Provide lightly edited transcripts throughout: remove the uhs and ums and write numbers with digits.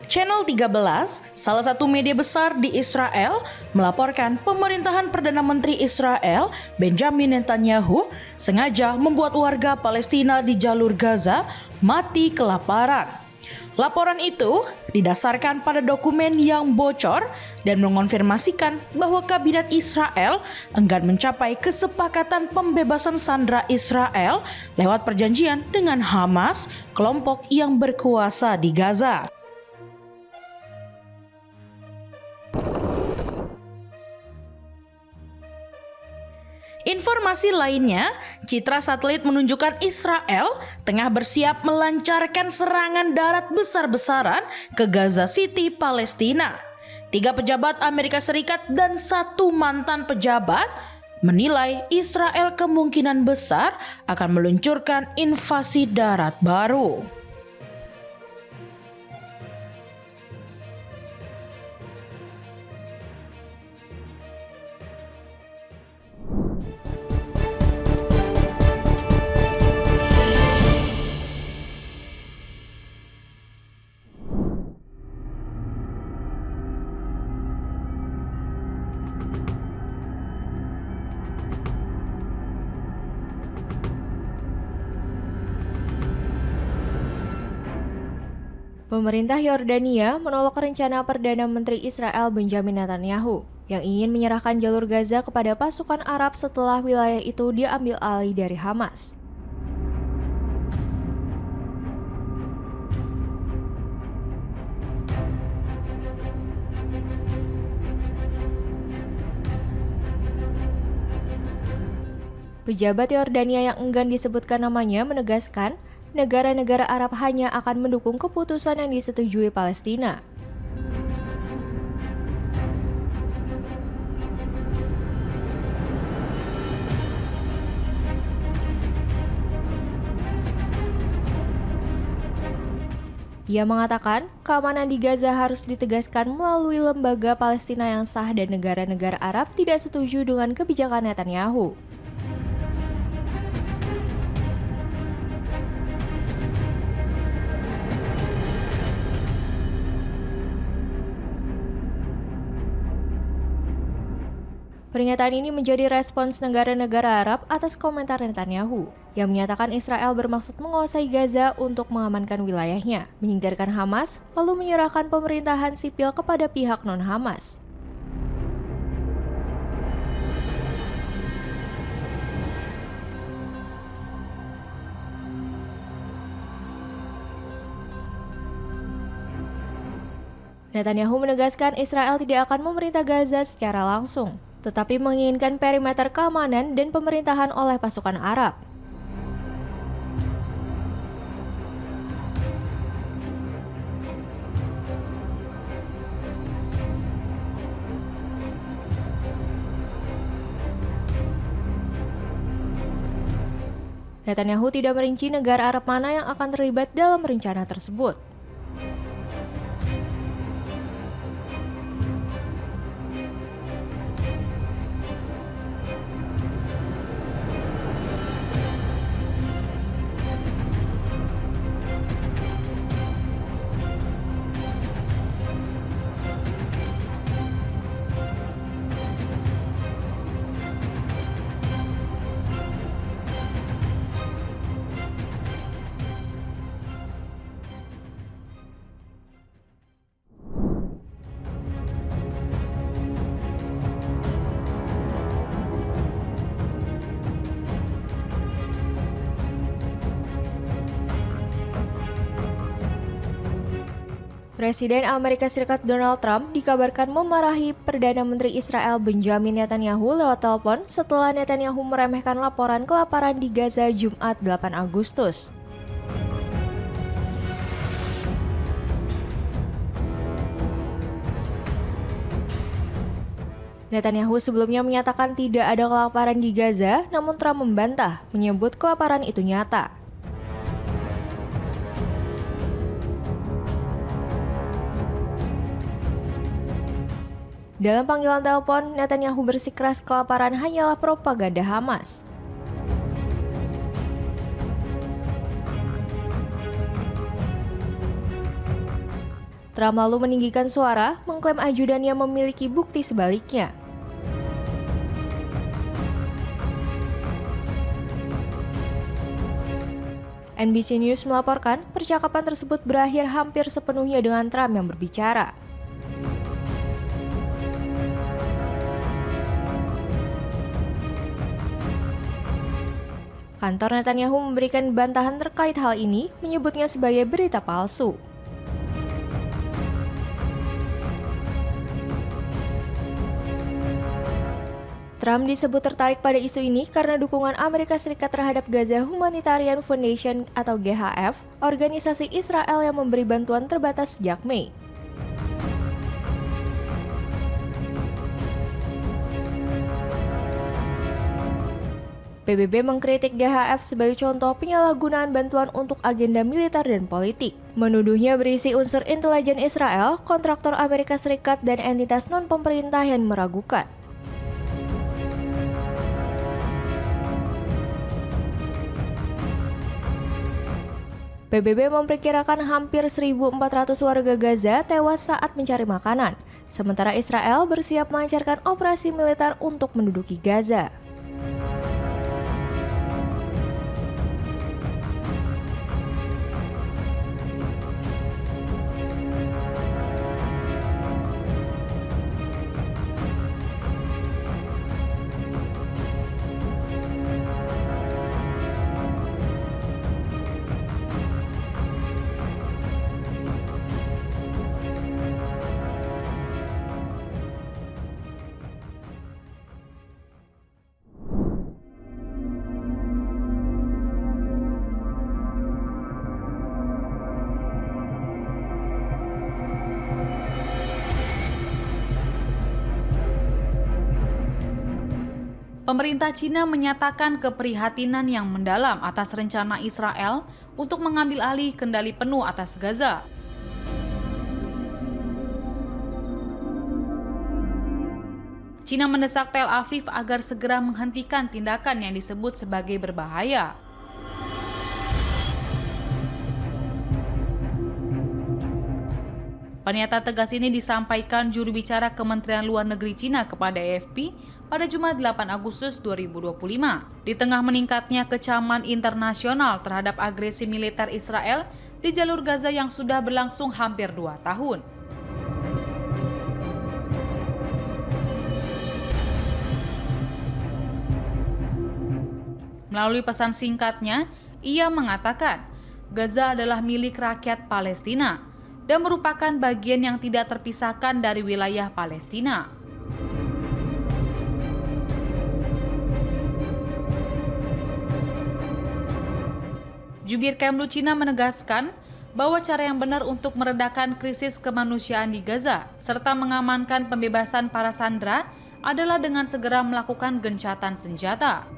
Channel 13, salah satu media besar di Israel, melaporkan pemerintahan Perdana Menteri Israel, Benjamin Netanyahu, sengaja membuat warga Palestina di jalur Gaza mati kelaparan. Laporan itu didasarkan pada dokumen yang bocor dan mengonfirmasikan bahwa kabinet Israel enggan mencapai kesepakatan pembebasan sandera Israel lewat perjanjian dengan Hamas, kelompok yang berkuasa di Gaza. Informasi lainnya, citra satelit menunjukkan Israel tengah bersiap melancarkan serangan darat besar-besaran ke Gaza City, Palestina. 3 pejabat Amerika Serikat dan 1 mantan pejabat menilai Israel kemungkinan besar akan meluncurkan invasi darat baru. Pemerintah Yordania menolak rencana Perdana Menteri Israel Benjamin Netanyahu yang ingin menyerahkan jalur Gaza kepada pasukan Arab setelah wilayah itu diambil alih dari Hamas. Pejabat Yordania yang enggan disebutkan namanya menegaskan negara-negara Arab hanya akan mendukung keputusan yang disetujui Palestina. Ia mengatakan, keamanan di Gaza harus ditegaskan melalui lembaga Palestina yang sah dan negara-negara Arab tidak setuju dengan kebijakan Netanyahu. Pernyataan ini menjadi respons negara-negara Arab atas komentar Netanyahu, yang menyatakan Israel bermaksud menguasai Gaza untuk mengamankan wilayahnya, menyingkirkan Hamas, lalu menyerahkan pemerintahan sipil kepada pihak non-Hamas. Netanyahu menegaskan Israel tidak akan memerintah Gaza secara langsung, tetapi menginginkan perimeter keamanan dan pemerintahan oleh pasukan Arab. Netanyahu tidak merinci negara Arab mana yang akan terlibat dalam rencana tersebut. Presiden Amerika Serikat Donald Trump dikabarkan memarahi Perdana Menteri Israel Benjamin Netanyahu lewat telepon setelah Netanyahu meremehkan laporan kelaparan di Gaza Jumat 8 Agustus. Netanyahu sebelumnya menyatakan tidak ada kelaparan di Gaza, namun Trump membantah, menyebut kelaparan itu nyata. Dalam panggilan telepon, Netanyahu bersikeras kelaparan hanyalah propaganda Hamas. Trump lalu meninggikan suara, mengklaim ajudannya memiliki bukti sebaliknya. NBC News melaporkan percakapan tersebut berakhir hampir sepenuhnya dengan Trump yang berbicara. Kantor Netanyahu memberikan bantahan terkait hal ini, menyebutnya sebagai berita palsu. Trump disebut tertarik pada isu ini karena dukungan Amerika Serikat terhadap Gaza Humanitarian Foundation atau GHF, organisasi Israel yang memberi bantuan terbatas sejak Mei. PBB mengkritik GHF sebagai contoh penyalahgunaan bantuan untuk agenda militer dan politik. Menuduhnya berisi unsur intelijen Israel, kontraktor Amerika Serikat, dan entitas non-pemerintah yang meragukan. PBB memperkirakan hampir 1.400 warga Gaza tewas saat mencari makanan, sementara Israel bersiap melancarkan operasi militer untuk menduduki Gaza. Pemerintah Cina menyatakan keprihatinan yang mendalam atas rencana Israel untuk mengambil alih kendali penuh atas Gaza. Cina mendesak Tel Aviv agar segera menghentikan tindakan yang disebut sebagai berbahaya. Pernyataan tegas ini disampaikan juru bicara Kementerian Luar Negeri Cina kepada AFP pada Jumat 8 Agustus 2025. Di tengah meningkatnya kecaman internasional terhadap agresi militer Israel di jalur Gaza yang sudah berlangsung hampir 2 tahun. Melalui pesan singkatnya, ia mengatakan Gaza adalah milik rakyat Palestina dan merupakan bagian yang tidak terpisahkan dari wilayah Palestina. Jubir Kemlu Cina menegaskan bahwa cara yang benar untuk meredakan krisis kemanusiaan di Gaza serta mengamankan pembebasan para sandera adalah dengan segera melakukan gencatan senjata.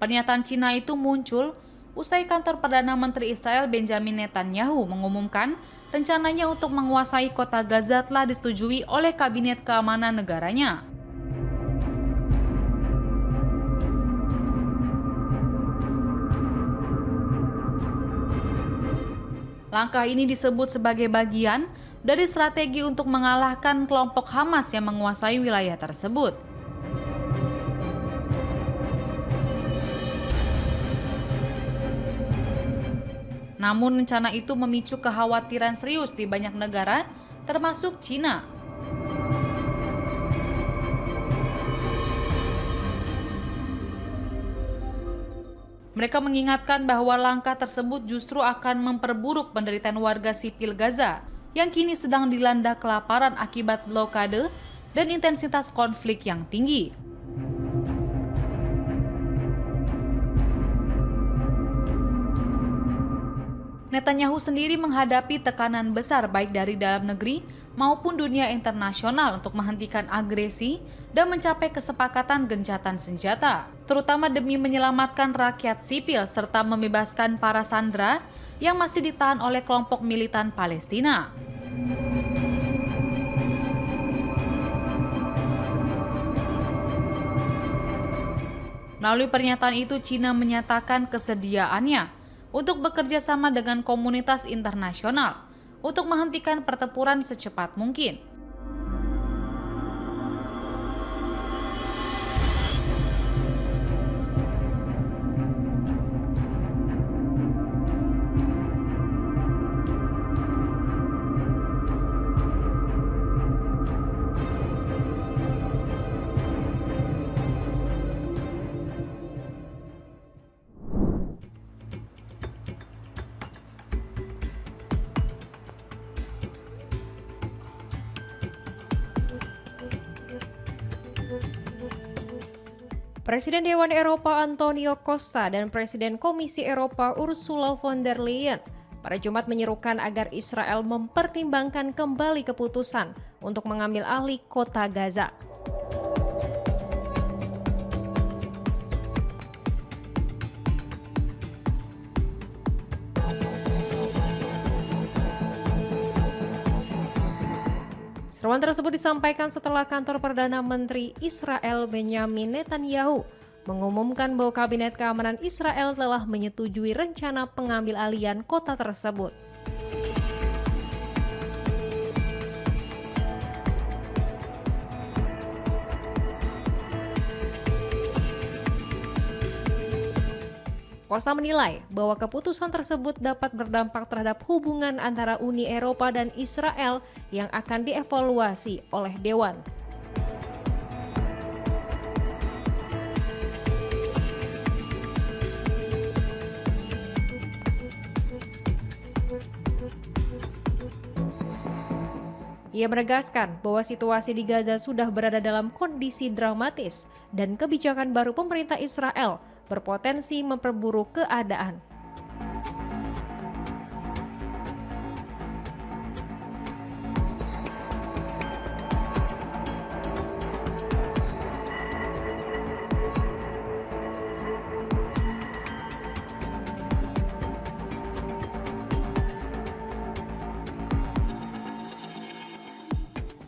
Pernyataan Cina itu muncul usai kantor Perdana Menteri Israel Benjamin Netanyahu mengumumkan rencananya untuk menguasai kota Gaza telah disetujui oleh Kabinet Keamanan negaranya. Langkah ini disebut sebagai bagian dari strategi untuk mengalahkan kelompok Hamas yang menguasai wilayah tersebut. Namun rencana itu memicu kekhawatiran serius di banyak negara, termasuk Cina. Mereka mengingatkan bahwa langkah tersebut justru akan memperburuk penderitaan warga sipil Gaza yang kini sedang dilanda kelaparan akibat blokade dan intensitas konflik yang tinggi. Netanyahu sendiri menghadapi tekanan besar baik dari dalam negeri maupun dunia internasional untuk menghentikan agresi dan mencapai kesepakatan gencatan senjata, terutama demi menyelamatkan rakyat sipil serta membebaskan para sandera yang masih ditahan oleh kelompok militan Palestina. Melalui pernyataan itu, China menyatakan kesediaannya untuk bekerja sama dengan komunitas internasional untuk menghentikan pertempuran secepat mungkin. Presiden Dewan Eropa Antonio Costa dan Presiden Komisi Eropa Ursula von der Leyen pada Jumat menyerukan agar Israel mempertimbangkan kembali keputusan untuk mengambil alih kota Gaza. Seruan tersebut disampaikan setelah kantor Perdana Menteri Israel Benjamin Netanyahu mengumumkan bahwa Kabinet Keamanan Israel telah menyetujui rencana pengambil alihan kota tersebut. Costa menilai bahwa keputusan tersebut dapat berdampak terhadap hubungan antara Uni Eropa dan Israel yang akan dievaluasi oleh Dewan. Ia menegaskan bahwa situasi di Gaza sudah berada dalam kondisi dramatis dan kebijakan baru pemerintah Israel berpotensi memperburuk keadaan.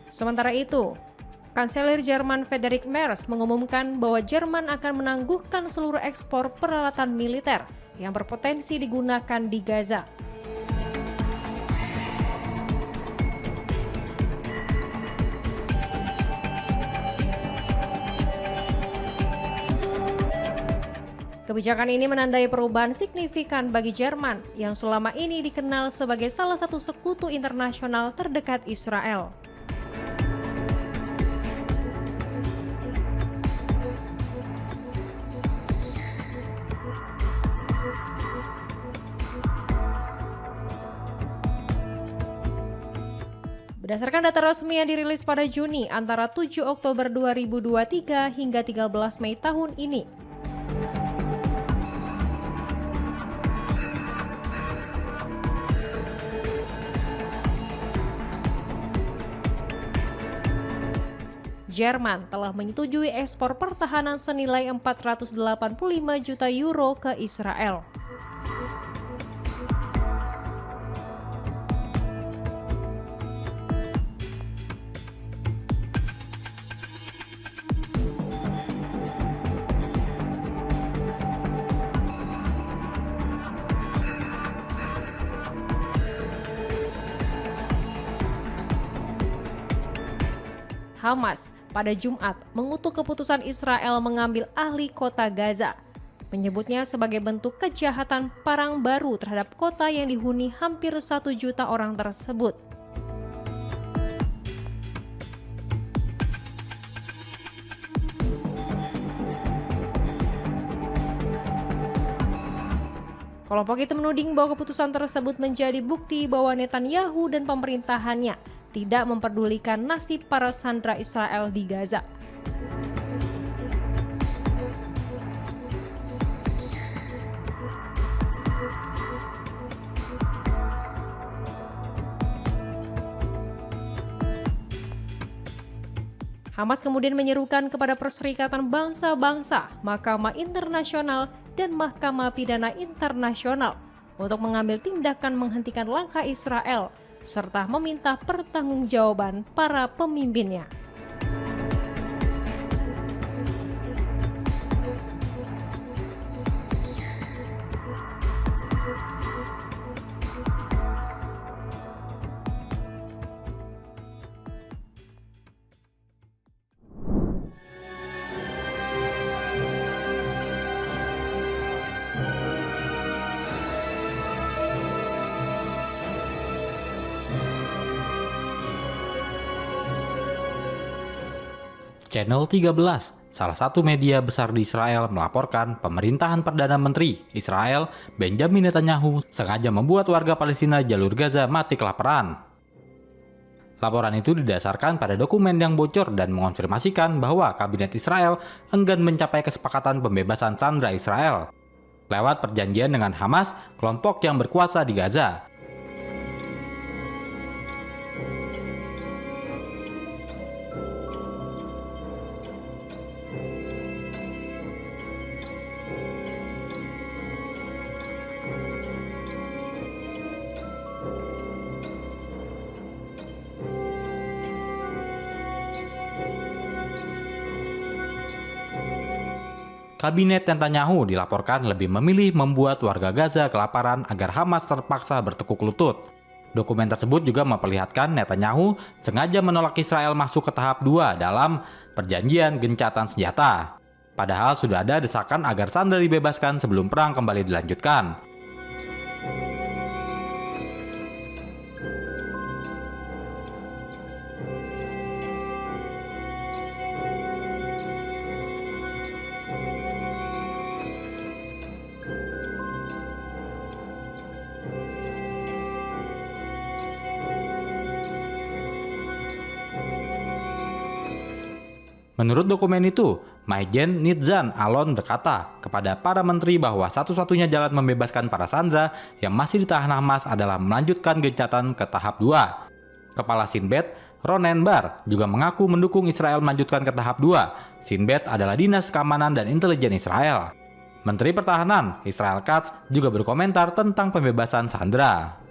Sementara itu, Kanselir Jerman Friedrich Merz mengumumkan bahwa Jerman akan menangguhkan seluruh ekspor peralatan militer yang berpotensi digunakan di Gaza. Kebijakan ini menandai perubahan signifikan bagi Jerman yang selama ini dikenal sebagai salah satu sekutu internasional terdekat Israel. Berdasarkan data resmi yang dirilis pada Juni antara 7 Oktober 2023 hingga 13 Mei tahun ini, Jerman telah menyetujui ekspor pertahanan senilai 485 juta euro ke Israel. Hamas pada Jumat mengutuk keputusan Israel mengambil alih kota Gaza, menyebutnya sebagai bentuk kejahatan perang baru terhadap kota yang dihuni hampir 1 juta orang tersebut. Kelompok itu menuding bahwa keputusan tersebut menjadi bukti bahwa Netanyahu dan pemerintahannya tidak memperdulikan nasib para sandera Israel di Gaza. Hamas kemudian menyerukan kepada Perserikatan Bangsa-Bangsa, Mahkamah Internasional, dan Mahkamah Pidana Internasional untuk mengambil tindakan menghentikan langkah Israel serta meminta pertanggungjawaban para pemimpinnya. Channel 13, salah satu media besar di Israel, melaporkan pemerintahan Perdana Menteri Israel Benjamin Netanyahu sengaja membuat warga Palestina jalur Gaza mati kelaparan. Laporan itu didasarkan pada dokumen yang bocor dan mengonfirmasikan bahwa kabinet Israel enggan mencapai kesepakatan pembebasan sandera Israel lewat perjanjian dengan Hamas, kelompok yang berkuasa di Gaza. Kabinet Netanyahu dilaporkan lebih memilih membuat warga Gaza kelaparan agar Hamas terpaksa bertekuk lutut. Dokumen tersebut juga memperlihatkan Netanyahu sengaja menolak Israel masuk ke tahap 2 dalam perjanjian gencatan senjata. Padahal sudah ada desakan agar sandera dibebaskan sebelum perang kembali dilanjutkan. Menurut dokumen itu, Maijen Nitzan Alon berkata kepada para menteri bahwa satu-satunya jalan membebaskan para sandera yang masih ditahan Hamas adalah melanjutkan gencatan ke tahap 2. Kepala Shin Bet, Ronen Bar, juga mengaku mendukung Israel melanjutkan ke tahap 2. Shin Bet adalah Dinas Keamanan dan Intelijen Israel. Menteri Pertahanan Israel Katz juga berkomentar tentang pembebasan sandera.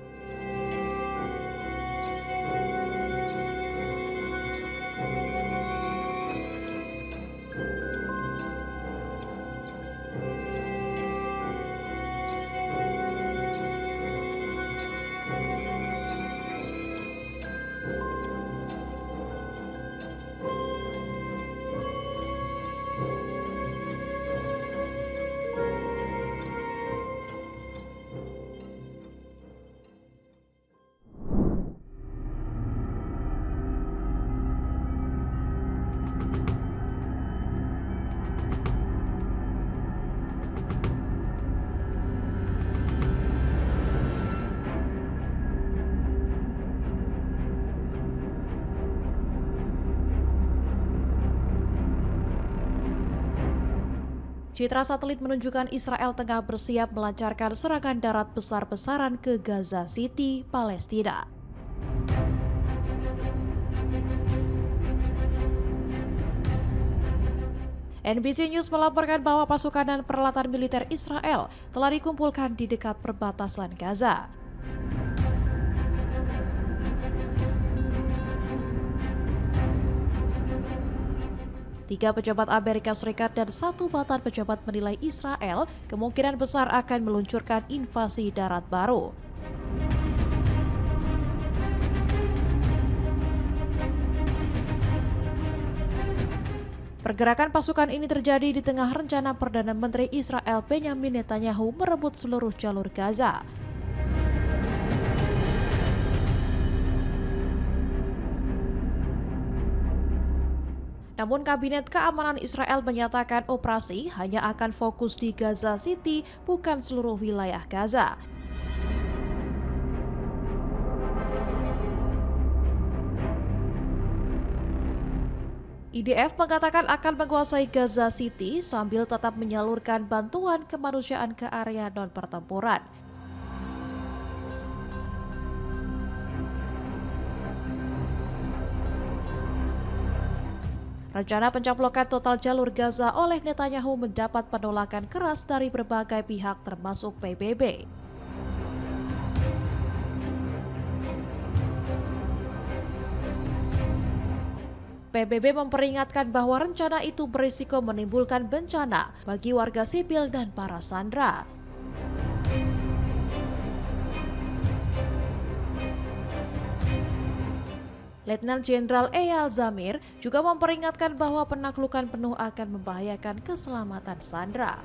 Citra satelit menunjukkan Israel tengah bersiap melancarkan serangan darat besar-besaran ke Gaza City, Palestina. NBC News melaporkan bahwa pasukan dan peralatan militer Israel telah dikumpulkan di dekat perbatasan Gaza. Tiga pejabat Amerika Serikat dan satu mantan pejabat menilai Israel kemungkinan besar akan meluncurkan invasi darat baru. Pergerakan pasukan ini terjadi di tengah rencana Perdana Menteri Israel Benjamin Netanyahu merebut seluruh jalur Gaza. Namun Kabinet Keamanan Israel menyatakan operasi hanya akan fokus di Gaza City, bukan seluruh wilayah Gaza. IDF mengatakan akan menguasai Gaza City sambil tetap menyalurkan bantuan kemanusiaan ke area non-pertempuran. Rencana pencaplokan total jalur Gaza oleh Netanyahu mendapat penolakan keras dari berbagai pihak termasuk PBB. PBB memperingatkan bahwa rencana itu berisiko menimbulkan bencana bagi warga sipil dan para sandera. Letnan Jenderal Eyal Zamir juga memperingatkan bahwa penaklukan penuh akan membahayakan keselamatan sandera.